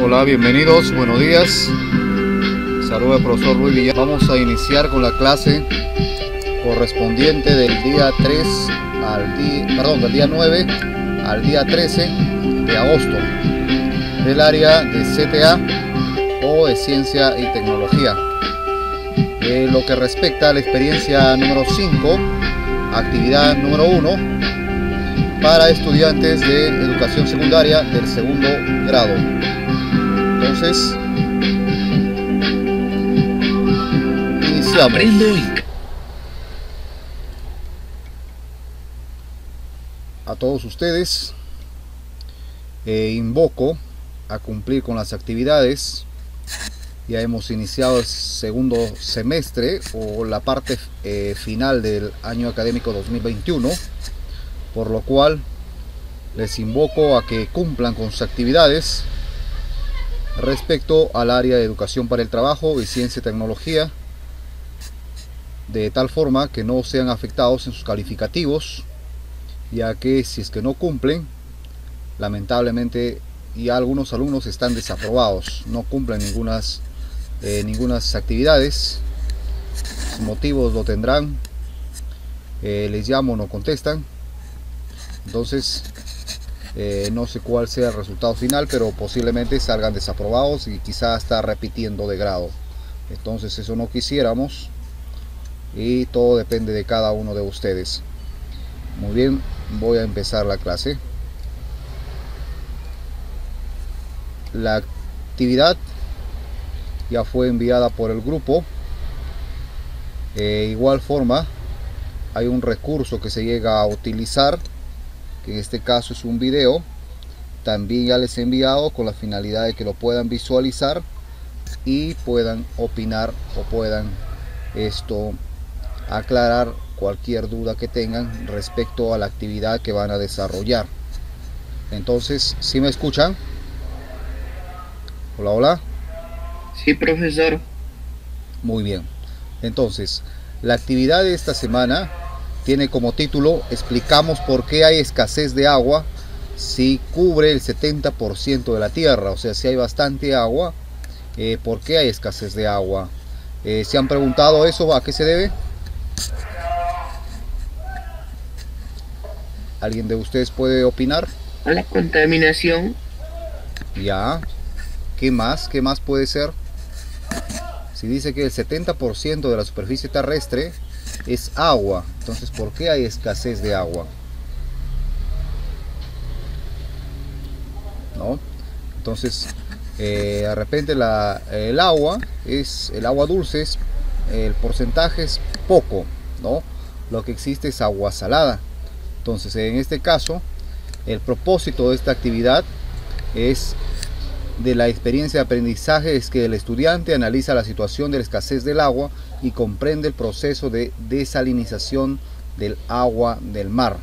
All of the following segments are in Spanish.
Hola, bienvenidos, buenos días. Saludos al profesor Luis Villar. Vamos a iniciar con la clase correspondiente del día 3 del día 9 al día 13 de agosto del área de CTA o de Ciencia y Tecnología. Lo que respecta a la experiencia número 5, actividad número 1 para estudiantes de educación secundaria del segundo grado. Entonces, iniciamos. A todos ustedes invoco a cumplir con las actividades. Ya hemos iniciado el segundo semestre o la parte final del año académico 2021, por lo cual les invoco a que cumplan con sus actividades respecto al área de educación para el trabajo y ciencia y tecnología, de tal forma que no sean afectados en sus calificativos, ya que si es que no cumplen, lamentablemente ya algunos alumnos están desaprobados, no cumplen ninguna actividades. Sus motivos lo tendrán, les llamo, no contestan. Entonces no sé cuál sea el resultado final, pero posiblemente salgan desaprobados y quizás está repitiendo de grado. Entonces eso no quisiéramos, y todo depende de cada uno de ustedes. Muy bien, voy a empezar la clase. La actividad ya fue enviada por el grupo. Igual forma, hay un recurso que se llega a utilizar, que en este caso es un video. También ya les he enviado con la finalidad de que lo puedan visualizar y puedan opinar o puedan aclarar cualquier duda que tengan respecto a la actividad que van a desarrollar. Entonces, ¿sí me escuchan? Hola, hola. Sí, profesor. Muy bien. Entonces, la actividad de esta semana tiene como título: explicamos por qué hay escasez de agua si cubre el 70% de la tierra. O sea, si hay bastante agua, ¿por qué hay escasez de agua? ¿Se han preguntado eso? ¿A qué se debe? ¿Alguien de ustedes puede opinar? A la contaminación. Ya. ¿Qué más? ¿Qué más puede ser? Si dice que el 70% de la superficie terrestre es agua, entonces ¿por qué hay escasez de agua? ¿No? Entonces, de repente el agua dulce, el porcentaje es poco, ¿no? Lo que existe es agua salada. Entonces, en este caso, el propósito de esta actividad de la experiencia de aprendizaje es que el estudiante analiza la situación de la escasez del agua y comprende el proceso de desalinización del agua del mar.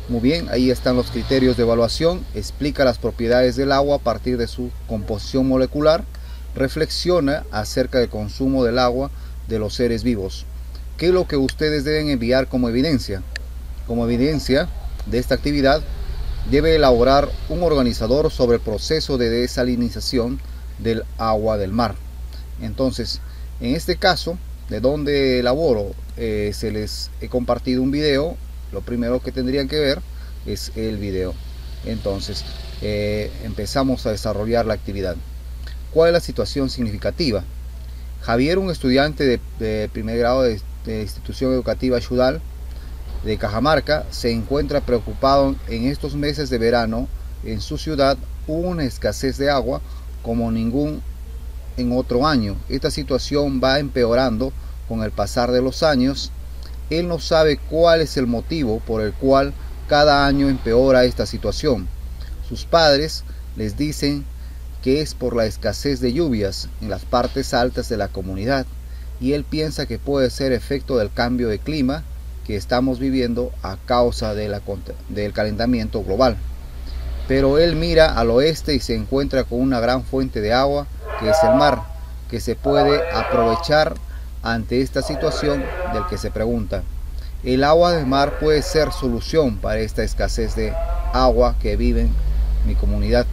Muy bien, ahí están los criterios de evaluación. Explica las propiedades del agua a partir de su composición molecular. Reflexiona acerca del consumo del agua de los seres vivos. ¿Qué es lo que ustedes deben enviar como evidencia? Como evidencia de esta actividad, debe elaborar un organizador sobre el proceso de desalinización del agua del mar. Entonces, en este caso, de donde elaboro, se les he compartido un video. Lo primero que tendrían que ver es el video. Entonces, empezamos a desarrollar la actividad. ¿Cuál es la situación significativa? Javier, un estudiante de primer grado de institución educativa Ayudal de Cajamarca, se encuentra preocupado en estos meses de verano. En su ciudad hubo una escasez de agua como ningún en otro año. Esta situación va empeorando con el pasar de los años. Él no sabe cuál es el motivo por el cual cada año empeora esta situación. Sus padres les dicen que es por la escasez de lluvias en las partes altas de la comunidad, y él piensa que puede ser efecto del cambio de clima que estamos viviendo a causa del calentamiento global. Pero él mira al oeste y se encuentra con una gran fuente de agua, que es el mar, que se puede aprovechar ante esta situación del que se pregunta. El agua del mar puede ser solución para esta escasez de agua que vive en mi comunidad.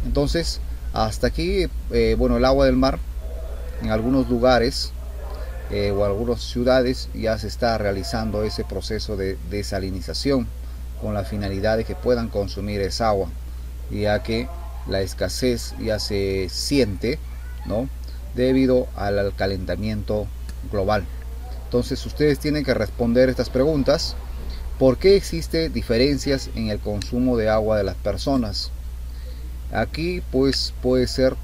Entonces, Hasta aquí, bueno, el agua del mar en algunos lugares o algunas ciudades ya se está realizando ese proceso de desalinización con la finalidad de que puedan consumir esa agua, ya que la escasez ya se siente, ¿no?, debido al calentamiento global. Entonces ustedes tienen que responder estas preguntas. ¿Por qué existen diferencias en el consumo de agua de las personas? Aquí pues puede ser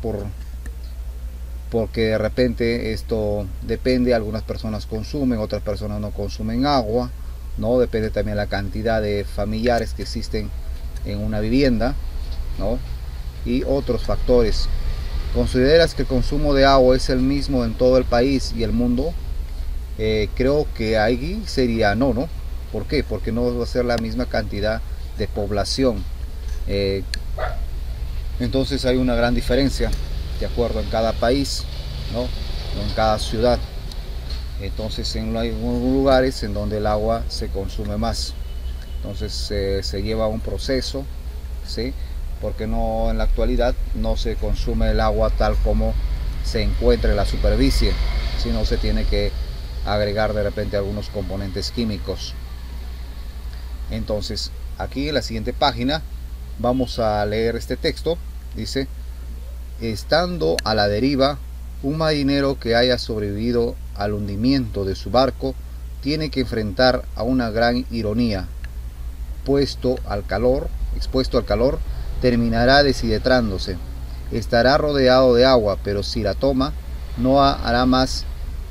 porque de repente esto depende, algunas personas consumen, otras personas no consumen agua, ¿no? Depende también de la cantidad de familiares que existen en una vivienda, ¿no?, y otros factores. ¿Consideras que el consumo de agua es el mismo en todo el país y el mundo? Creo que ahí sería no, ¿no? ¿Por qué? Porque no va a ser la misma cantidad de población. Entonces hay una gran diferencia de acuerdo en cada país, ¿no?, en cada ciudad. Entonces hay algunos lugares en donde el agua se consume más. Entonces se lleva un proceso, ¿sí?, porque no, en la actualidad no se consume el agua tal como se encuentra en la superficie, sino se tiene que agregar de repente algunos componentes químicos. Entonces aquí en la siguiente página vamos a leer este texto. Dice: estando a la deriva, un marinero que haya sobrevivido al hundimiento de su barco tiene que enfrentar a una gran ironía. Expuesto al calor, terminará deshidrándose. Estará rodeado de agua, pero si la toma, no hará más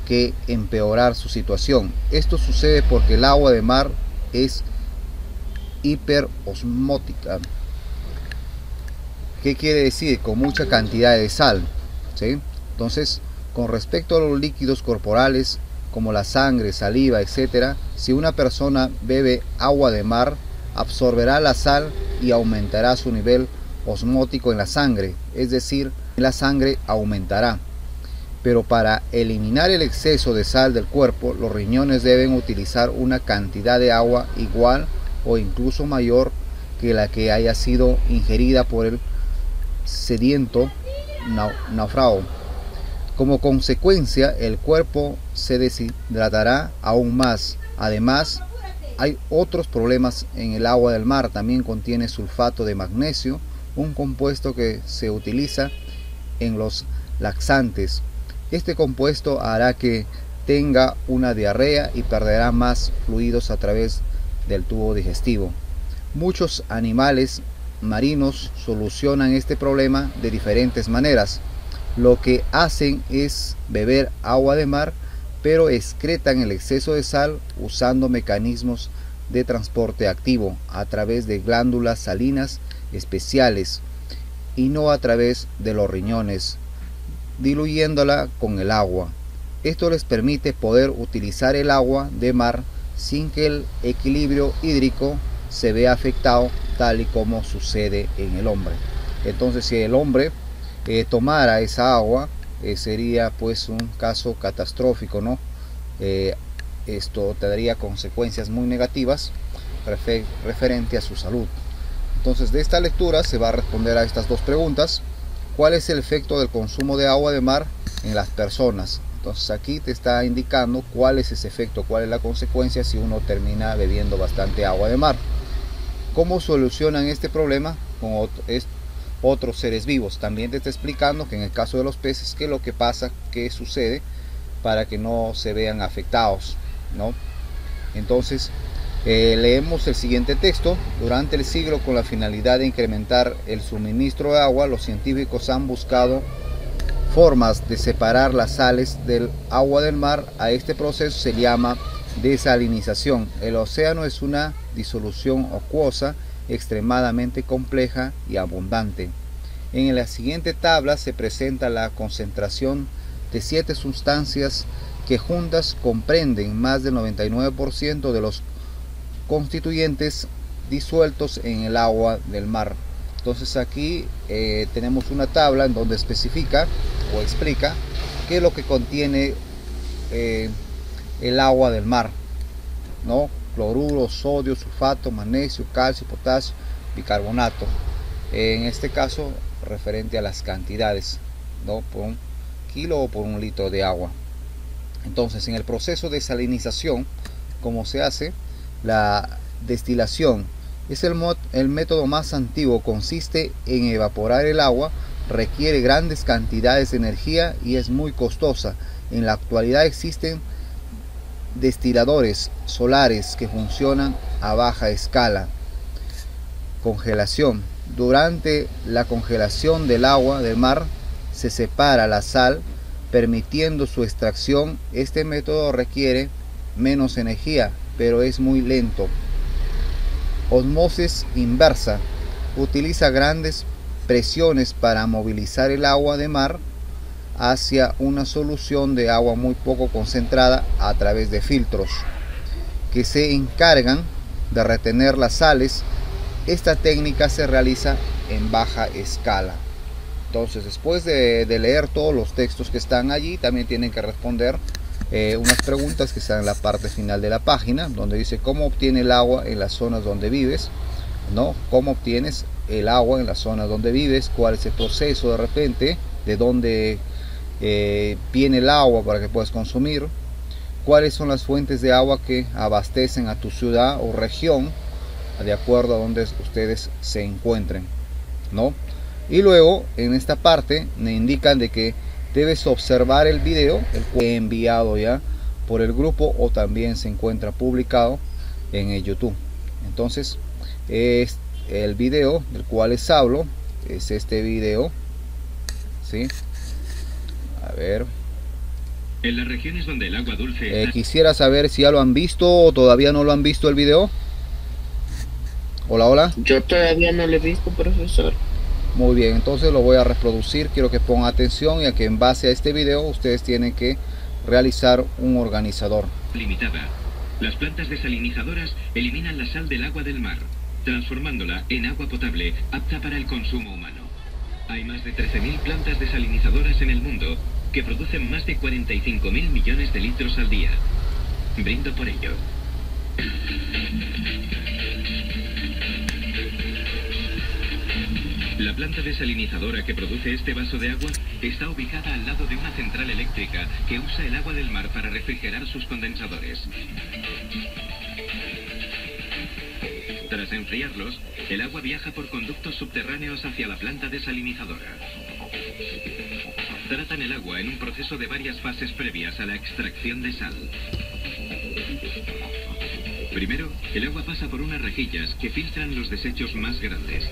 que empeorar su situación. Esto sucede porque el agua de mar es hiperosmótica. ¿Qué quiere decir? Con mucha cantidad de sal, ¿sí? Entonces, con respecto a los líquidos corporales, como la sangre, saliva, etc., si una persona bebe agua de mar, absorberá la sal y aumentará su nivel osmótico en la sangre, es decir, la sangre aumentará. Pero para eliminar el exceso de sal del cuerpo, los riñones deben utilizar una cantidad de agua igual o incluso mayor que la que haya sido ingerida por el sediento náufrago. Como consecuencia, el cuerpo se deshidratará aún más. Además, hay otros problemas en el agua del mar. También contiene sulfato de magnesio, un compuesto que se utiliza en los laxantes. Este compuesto hará que tenga una diarrea y perderá más fluidos a través del tubo digestivo. Muchos animales marinos solucionan este problema de diferentes maneras. Lo que hacen es beber agua de mar, pero excretan el exceso de sal usando mecanismos de transporte activo a través de glándulas salinas especiales y no a través de los riñones, diluyéndola con el agua. Esto les permite poder utilizar el agua de mar sin que el equilibrio hídrico se vea afectado, tal y como sucede en el hombre. Entonces, si el hombre tomara esa agua, sería pues un caso catastrófico, ¿no? Esto tendría consecuencias muy negativas referente a su salud. Entonces, de esta lectura se va a responder a estas dos preguntas. ¿Cuál es el efecto del consumo de agua de mar en las personas? Entonces aquí te está indicando cuál es ese efecto, cuál es la consecuencia si uno termina bebiendo bastante agua de mar. ¿Cómo solucionan este problema con otros seres vivos? También te está explicando que en el caso de los peces, qué es lo que pasa, qué sucede para que no se vean afectados, ¿no? Entonces, leemos el siguiente texto. Durante el siglo, con la finalidad de incrementar el suministro de agua, los científicos han buscado formas de separar las sales del agua del mar. A este proceso se llama desalinización. El océano es una disolución acuosa extremadamente compleja y abundante. En la siguiente tabla se presenta la concentración de 7 sustancias que juntas comprenden más del 99% de los constituyentes disueltos en el agua del mar. Entonces aquí tenemos una tabla en donde especifica o explica qué es lo que contiene el agua del mar, ¿no? Cloruro, sodio, sulfato, magnesio, calcio, potasio, bicarbonato. En este caso referente a las cantidades, ¿no? Por un kilo o por un litro de agua. Entonces, en el proceso de salinización, ¿cómo se hace? La destilación es el método más antiguo, consiste en evaporar el agua, requiere grandes cantidades de energía y es muy costosa. En la actualidad existen destiladores solares que funcionan a baja escala. Congelación. Durante la congelación del agua del mar se separa la sal, permitiendo su extracción. Este método requiere menos energía, pero es muy lento. Osmosis inversa. Utiliza grandes presiones para movilizar el agua de mar hacia una solución de agua muy poco concentrada a través de filtros que se encargan de retener las sales. Esta técnica se realiza en baja escala. Entonces, después de leer todos los textos que están allí, también tienen que responder unas preguntas que están en la parte final de la página, donde dice cómo obtiene el agua en las zonas donde vives, ¿no? ¿Cómo obtienes el agua en las zonas donde vives? ¿Cuál es el proceso de repente? ¿De dónde viene el agua para que puedas consumir? ¿Cuáles son las fuentes de agua que abastecen a tu ciudad o región, de acuerdo a donde ustedes se encuentren, ¿no? Y luego en esta parte me indican de que debes observar el video, el cual he enviado ya por el grupo o también se encuentra publicado en el YouTube. Entonces, es el video del cual les hablo, es este video, ¿sí? A ver. En las regiones donde el agua dulce quisiera saber si ya lo han visto o todavía no lo han visto el video. Hola, hola. Yo todavía no lo he visto, profesor. Muy bien, entonces lo voy a reproducir. Quiero que pongan atención, ya que en base a este video ustedes tienen que realizar un organizador. limitada. Las plantas desalinizadoras eliminan la sal del agua del mar, transformándola en agua potable apta para el consumo humano. Hay más de 13.000 plantas desalinizadoras en el mundo que producen más de 45.000 millones de litros al día. Brindo por ello. La planta desalinizadora que produce este vaso de agua está ubicada al lado de una central eléctrica que usa el agua del mar para refrigerar sus condensadores. Tras enfriarlos, el agua viaja por conductos subterráneos hacia la planta desalinizadora. Tratan el agua en un proceso de varias fases previas a la extracción de sal. Primero, el agua pasa por unas rejillas que filtran los desechos más grandes.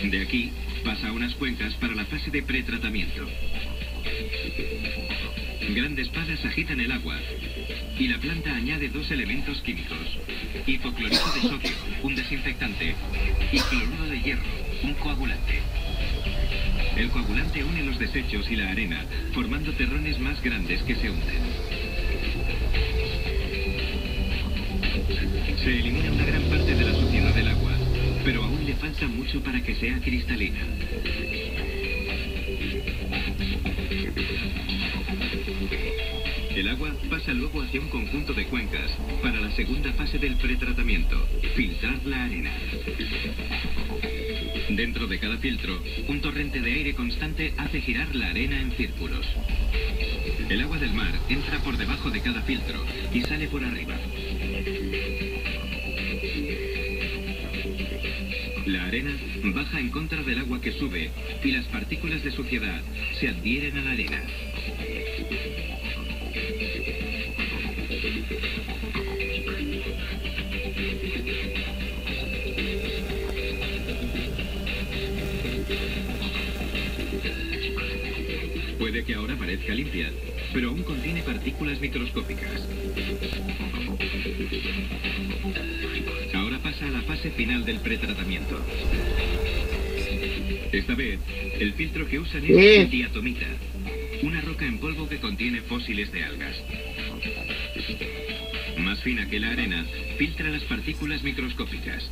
De aquí, pasa a unas cuencas para la fase de pretratamiento. Grandes palas agitan el agua y la planta añade dos elementos químicos: hipoclorito de sodio, un desinfectante, y cloruro de hierro, un coagulante. El coagulante une los desechos y la arena, formando terrones más grandes que se hunden. Se elimina una gran parte de la suciedad del agua, pero aún le falta mucho para que sea cristalina. El agua pasa luego hacia un conjunto de cuencas para la segunda fase del pretratamiento: filtrar la arena. Dentro de cada filtro, un torrente de aire constante hace girar la arena en círculos. El agua del mar entra por debajo de cada filtro y sale por arriba. La arena baja en contra del agua que sube y las partículas de suciedad se adhieren a la arena. Puede que ahora parezca limpia, pero aún contiene partículas microscópicas. Ahora pasa a la fase final del pretratamiento. Esta vez, el filtro que usan es diatomita, una roca en polvo que contiene fósiles de algas. Más fina que la arena, filtra las partículas microscópicas.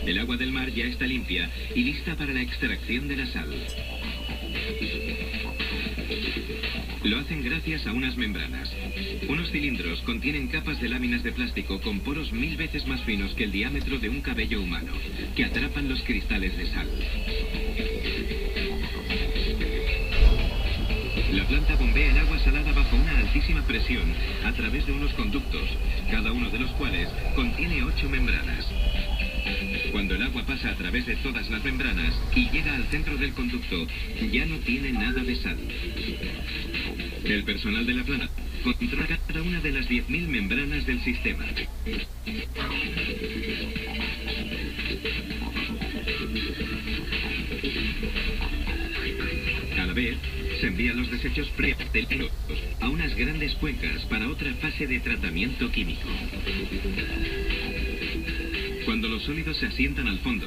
El agua del mar ya está limpia y lista para la extracción de la sal. Lo hacen gracias a unas membranas. Unos cilindros contienen capas de láminas de plástico con poros 1000 veces más finos que el diámetro de un cabello humano, que atrapan los cristales de sal. La planta bombea el agua salada bajo una altísima presión a través de unos conductos, cada uno de los cuales contiene 8 membranas. Cuando el agua pasa a través de todas las membranas y llega al centro del conducto, ya no tiene nada de sal. El personal de la planta controla cada una de las 10.000 membranas del sistema. A la vez, se envían los desechos preacetelados a unas grandes cuencas para otra fase de tratamiento químico. Cuando los sólidos se asientan al fondo,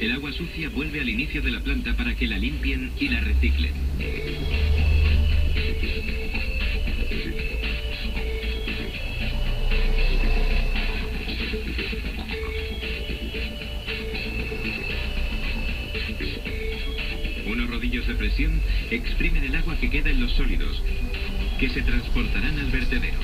el agua sucia vuelve al inicio de la planta para que la limpien y la reciclen. Unos rodillos de presión exprimen el agua que queda en los sólidos, que se transportarán al vertedero.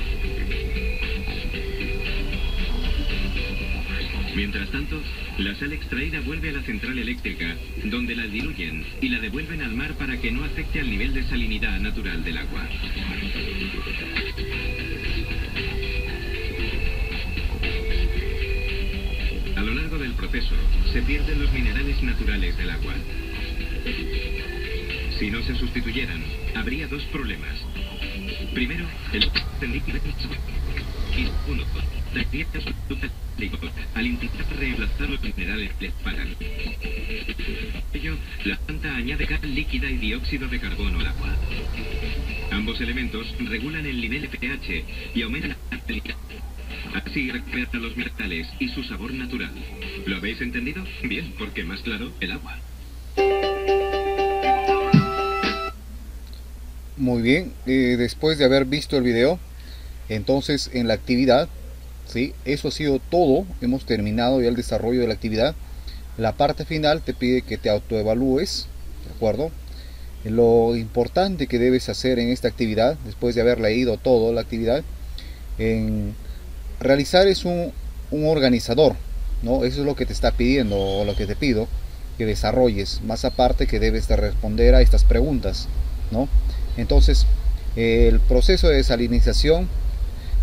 Mientras tanto, la sal extraída vuelve a la central eléctrica, donde la diluyen y la devuelven al mar para que no afecte al nivel de salinidad natural del agua. A lo largo del proceso, se pierden los minerales naturales del agua. Si no se sustituyeran, habría dos problemas. Primero, el líquido y segundo, las dietas al intentar reemplazar los minerales les pagan. Por ello, la planta añade cal líquida y dióxido de carbono al agua. Ambos elementos regulan el nivel de pH y aumentan la salinidad. Así recuperan los minerales y su sabor natural. ¿Lo habéis entendido? Bien, porque más claro, el agua. Muy bien, después de haber visto el video, entonces en la actividad, ¿sí? Eso ha sido todo, hemos terminado ya el desarrollo de la actividad. La parte final te pide que te autoevalúes, ¿de acuerdo? Lo importante que debes hacer en esta actividad, después de haber leído toda la actividad, en realizar es un organizador, ¿no? Eso es lo que te está pidiendo, o lo que te pido que desarrolles, más aparte que debes de responder a estas preguntas, ¿no? Entonces, el proceso de desalinización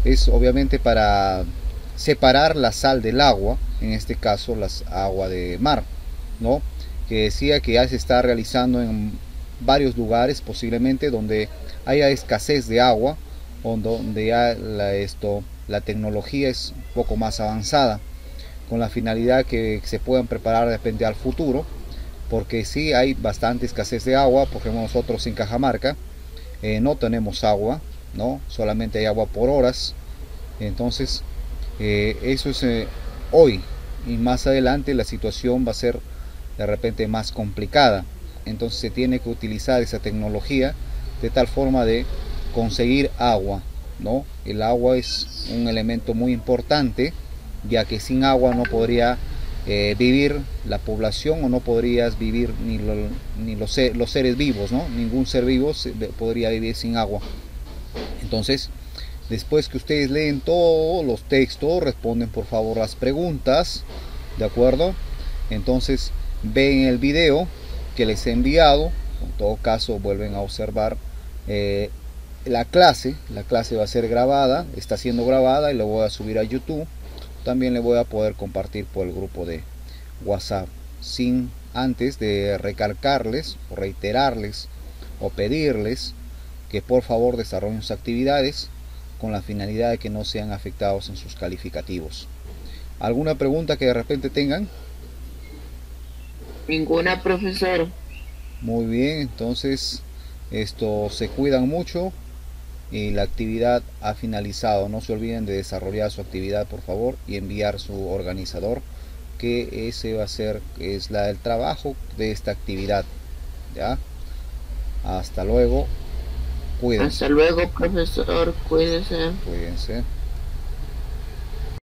es obviamente para separar la sal del agua, en este caso las agua de mar, ¿no? Que decía que ya se está realizando en varios lugares, posiblemente donde haya escasez de agua, o donde ya la tecnología es un poco más avanzada, con la finalidad que se puedan preparar de repente al futuro, porque sí hay bastante escasez de agua. Por ejemplo, nosotros en Cajamarca no tenemos agua, ¿no? Solamente hay agua por horas. Entonces eso es hoy, y más adelante la situación va a ser de repente más complicada. Entonces se tiene que utilizar esa tecnología de tal forma de conseguir agua, ¿no? El agua es un elemento muy importante, ya que sin agua no podría vivir la población, o no podrías vivir ni los seres vivos, ¿no? Ningún ser vivo podría vivir sin agua. Entonces, después que ustedes leen todos los textos, responden por favor las preguntas, ¿de acuerdo? Entonces ven el video que les he enviado. En todo caso, vuelven a observar la clase va a ser grabada, está siendo grabada, y lo voy a subir a YouTube. También le voy a poder compartir por el grupo de WhatsApp, sin antes de recalcarles o reiterarles o pedirles que por favor desarrollen sus actividades con la finalidad de que no sean afectados en sus calificativos. ¿Alguna pregunta que de repente tengan? Ninguna, profesor. Muy bien, entonces se cuidan mucho y la actividad ha finalizado. No se olviden de desarrollar su actividad, por favor, y enviar su organizador, que ese va a ser el trabajo de esta actividad. ¿Ya? Hasta luego. Cuídense. Hasta luego, profesor. Cuídese. Cuídense.